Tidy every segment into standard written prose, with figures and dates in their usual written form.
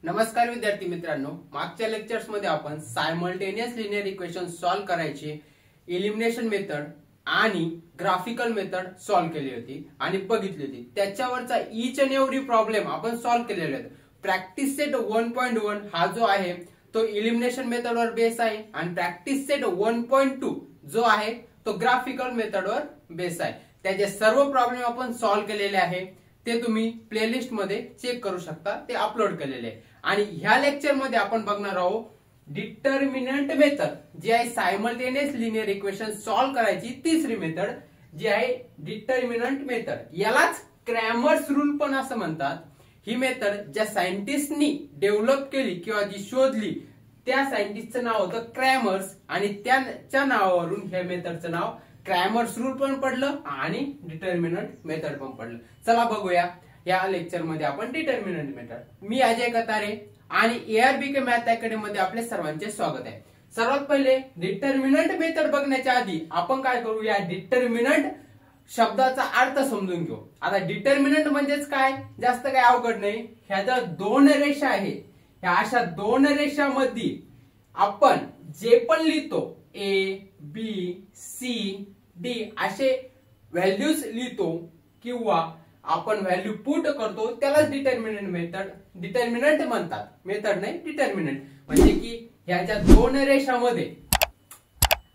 नमस्कार विद्यार्थी मित्रांनो, मागच्या लेक्चर्स मध्ये आपण सायमल्टेनियस लिनियर इक्वेशन सॉल्व्ह करायचे एलिमिनेशन मेथड आणि ग्राफिकल मेथड सॉल्व्ह केली होती आणि बघितली होती. त्याच्यावरचा ईच अँड एव्हरी प्रॉब्लेम आपण सॉल्व्ह केलेले आहेत. प्रॅक्टिस सेट 1.1 हा जो आहे तो एलिमिनेशन मेथडवर बेस आहे आणि प्रॅक्टिस सेट 1.2 जो आहे तो ग्राफिकल मेथडवर बेस आहे. त्याचे सर्व प्रॉब्लेम आपण सॉल्व्ह केलेले आहे. ते तुम्ही प्लेलिस्ट मध्ये चेक करू शकता, ते अपलोड केलेले आहे. आणि ह्या लेक्चर मध्ये आपण बघणार आहोत डिटर्मिनंट मेथड जी आहे सायमल्टेनियस लिनियर इक्वेशन सॉल्व्ह करायची तिसरी मेथड जी आहे डिटर्मिनंट मेथड. यालाच क्रॅमर्स रूल पण असं म्हणतात. ही मेथड ज्या सायंटिस्टनी डेव्हलप केली किंवा जी शोधली त्या सायंटिस्टचं नाव होतं क्रॅमर्स आणि त्याच्या नावावरून ह्या मेथडचं नाव क्रॅमर्स रूल पण पडलं आणि डिटर्मिनंट मेथड पण पडलं. चला बघूया या लेक्चर मध्ये आपण डिटर्मिनंट मेथड. मी अजय कतारे आणि ARBK मॅथ अकॅडमी मध्ये आपले सर्वांचे स्वागत आहे. सर्वात पहिले डिटर्मिनंट मेथड बघण्याच्या आधी आपण काय करू, या डिटर्मिनंट शब्दाचा अर्थ समजून घेऊ. आता डिटर्मिनंट म्हणजेच काय, जास्त काय अवघड नाही. ह्या ज्या दोन रेषा आहेत, ह्या अशा दोन रेषांमध्ये आपण जे पण लिहितो ABCD असे व्हॅल्यूज लिहितो किंवा आपण व्हॅल्यू पुट करतो त्यालाच डिटर्मिनंट म्हणतात. मेथड नाही, डिटर्मिनंट. म्हणजे की ह्याच्या दोन रेषांमध्ये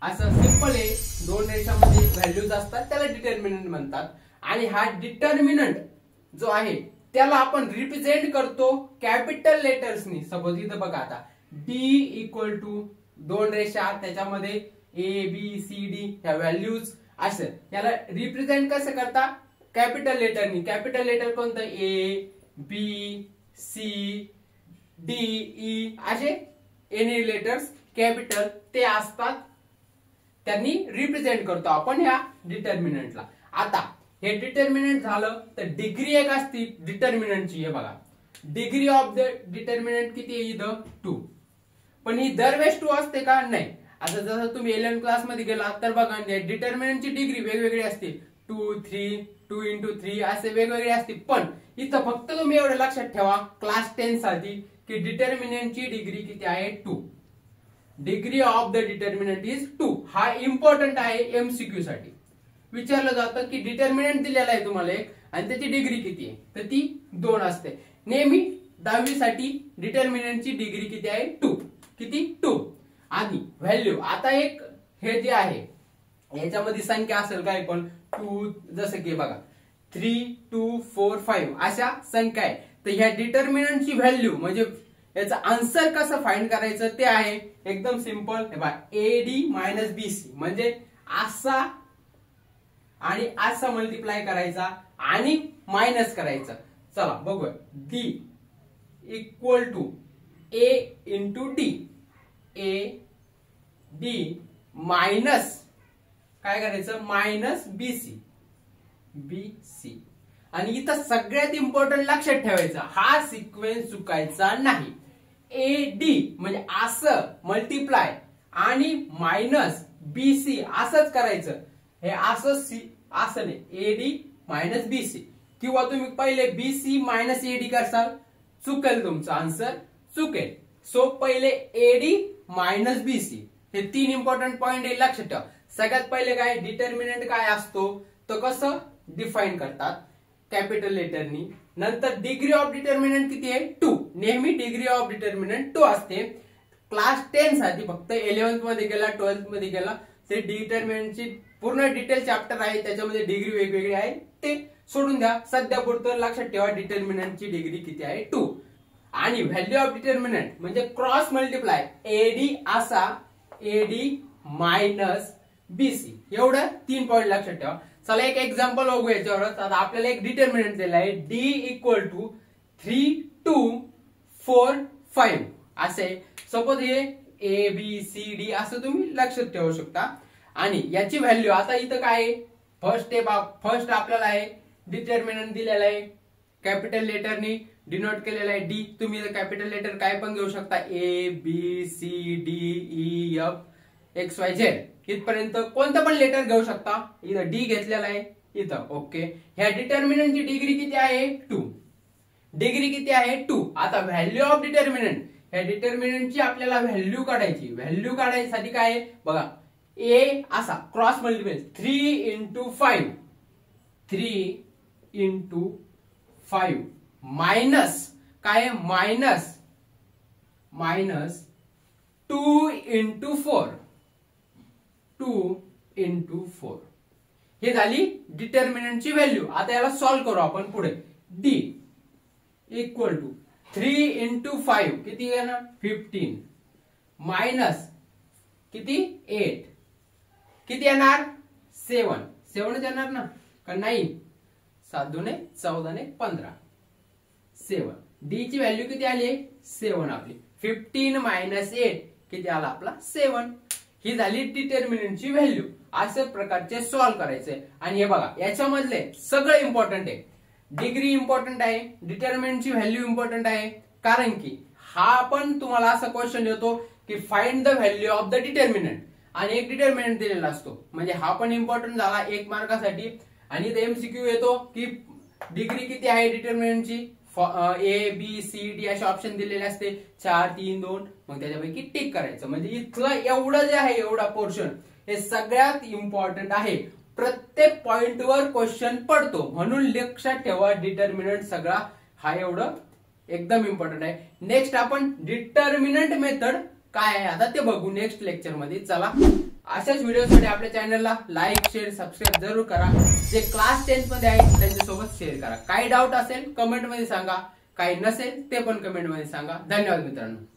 असं सिंपल आहे, दोन रेषांमध्ये व्हॅल्यूज असतात त्याला डिटर्मिनंट म्हणतात. आणि हा डिटर्मिनंट जो आहे त्याला आपण रिप्रेझेंट करतो कॅपिटल लेटर्सनी. सपोज इथं बघा, आता D इक्वल टू दोन रेषा, त्याच्यामध्ये ABCD ह्या व्हॅल्यूज असं याला रिप्रेझेंट कसं करता, कॅपिटल लेटरनी. कॅपिटल लेटर कोणतं, ABCDE असे एनी लेटर्स कॅपिटल ते असतात, त्यांनी रिप्रेझेंट करतो आपण ह्या डिटर्मिनंटला. आता हे डिटर्मिनंट झालं तर डिग्री एक असती डिटर्मिनंटची. हे बघा, डिग्री ऑफ द डिटर्मिनंट किती आहे इथं 2. पण ही दरवेळेस 2 असते का, नाही. आता जसं तुम्ही 11 क्लास मध्ये गेला तर बघा डिटर्मिनंटची डिग्री वेगवेगळी असते, 2, 3, 2 into 3 असे वेगवेगळे असते. पण इथं फक्त तुम्ही एवढं लक्षात ठेवा क्लास 10 साठी की डिटर्मिनंटची डिग्री किती आहे, 2. Degree of the determinant is 2. हा इम्पॉर्टंट आहे, MCQ साठी विचारलं जातं की डिटर्मिनंट दिलेला आहे तुम्हाला एक आणि त्याची डिग्री किती आहे, तर ती 2 असते. नेहमी 10वी साठी डिटर्मिनंटची डिग्री किती आहे, 2. किती, 2. आणि व्हॅल्यू, आता एक हे जे आहे याच्यामध्ये संख्या असेल काय पण 2, जसं की बघा 3, 2, 4, 5 अशा संख्या आहे. तर ह्या डिटर्मिनंटची व्हॅल्यू म्हणजे याचा आन्सर कसं फाइंड करायचं ते आहे एकदम सिंपल. हे बघा AD मायनस BC म्हणजे असा आणि असा मल्टिप्लाय करायचा आणि मायनस करायचा. चला बघूया. D equal to A into D, AD minus काय करायचं, मायनस BC. आणि इथं सगळ्यात इम्पॉर्टंट लक्षात ठेवायचं, हा सिक्वेन्स चुकायचा नाही. AD म्हणजे असं मल्टिप्लाय आणि मायनस BC असंच करायचं. हे असं नाही, AD मायनस BC. किंवा तुम्ही पहिले BC मायनस AD करसाल, चुकेल, तुमचं आन्सर चुकेल. सो पहिले AD मायनस BC. हे 3 इम्पॉर्टंट पॉइंट आहे, लक्षात ठेवा. सगळ्यात पहिले काय, डिटर्मिनंट काय असतो तो कसं डिफाइन करतात, कॅपिटल लेटरनी. नंतर डिग्री ऑफ डिटर्मिनंट किती आहे, 2. नेहमी डिग्री ऑफ डिटर्मिनंट 2 असते. क्लास 10 साठी फक्त 11th मध्ये गेला, 12th मध्ये गेला ते डिटर्मिनंटची पूर्ण डिटेल चॅप्टर आहे, त्याच्यामध्ये डिग्री वेगवेगळी आहे, ते सोडून द्या. सध्या पुरतं लक्षात ठेवा डिटर्मिनंटची डिग्री किती आहे, 2. आणि व्हॅल्यू ऑफ डिटर्मिनंट म्हणजे क्रॉस मल्टिप्लाय AD असा, AD मायनस BC. एवढं 3 पॉइंट लक्षात ठेवा. चला एक एक्झाम्पल बघू याच्यावरच. आता आपल्याला एक डिटर्मिनंट दिला आहे D इक्वल टू 3, 2, 4, 5 असे. सपोज हे ABCD असं तुम्ही लक्षात ठेवू शकता. आणि याची व्हॅल्यू आता इथं काय आहे, फर्स्ट आपल्याला आहे डिटर्मिनंट दिलेला आहे, कॅपिटल लेटरनी डिनोट केलेला आहे D. तुम्ही कॅपिटल लेटर काय पण घेऊ शकता, ABCDEF XYZ इथपर्यंत कोणतं पण लेटर घेऊ शकता. इथं D घेतलेला आहे इथं, ओके. ह्या डिटर्मिनंटची डिग्री किती आहे, 2. डिग्री किती आहे 2. आता व्हॅल्यू ऑफ डिटर्मिनंट, या डिटर्मिनंटची आपल्याला व्हॅल्यू काढायची. व्हॅल्यू काढायसाठी काय आहे बघा, ए असा cross multiple 3 into 5, 3 into 5 minus काय, मायनस 2 into 4, 2 into 4. हे झाली डिटर्मिनंटची व्हॅल्यू. आता याला सॉल्व्ह करू आपण पुढे. डी इक्वल टू 3 into 5 किती येणार 15 मायनस किती 8 किती येणार 7 येणार ना का 9, 7 2 14 15, 7. डी ची व्हॅल्यू किती आली 7 आपली. 15 मायनस 8 किती आला आपला 7. ही झाली डिटर्मिनंटची व्हॅल्यू. अशा प्रकारचे सॉल्व्ह करायचे. आणि हे बघा याच्यामधले सगळं इम्पॉर्टंट आहे. डिग्री इम्पॉर्टंट आहे, डिटर्मिनंटची व्हॅल्यू इम्पॉर्टंट आहे, कारण की हा पण तुम्हाला असा क्वेश्चन येतो की find the value of the determinant, आणि एक डिटर्मिनंट दिलेला असतो. म्हणजे हा पण इम्पॉर्टंट झाला 1 मार्कासाठी. आणि इथे एमसीक्यू येतो की डिग्री किती आहे डिटर्मिनंटची, ए बी सी डी असे ऑप्शन दिलेले असते 4 3 2, मग त्याच्यापैकी टिक करायचं. म्हणजे इथलं एवढं जे आहे एवढा पोर्शन हे सगळ्यात इम्पॉर्टंट आहे. प्रत्येक पॉइंटवर क्वेश्चन पडतो, म्हणून लक्षात ठेवा डिटर्मिनंट सगळा हा एवढं एकदम इम्पॉर्टंट आहे. नेक्स्ट आपण डिटर्मिनंट मेथड काय आहे आता ते बघू नेक्स्ट लेक्चर मध्ये. चला, अशाच व्हिडिओसाठी आपल्या चॅनलला लाईक शेअर सबस्क्राईब जरूर करा. जे क्लास 10 मध्ये आहे त्यांच्यासोबत शेअर करा. काही डाऊट असेल कमेंट मध्ये सांगा, काही नसेल ते पण कमेंट मध्ये सांगा. धन्यवाद मित्रांनो.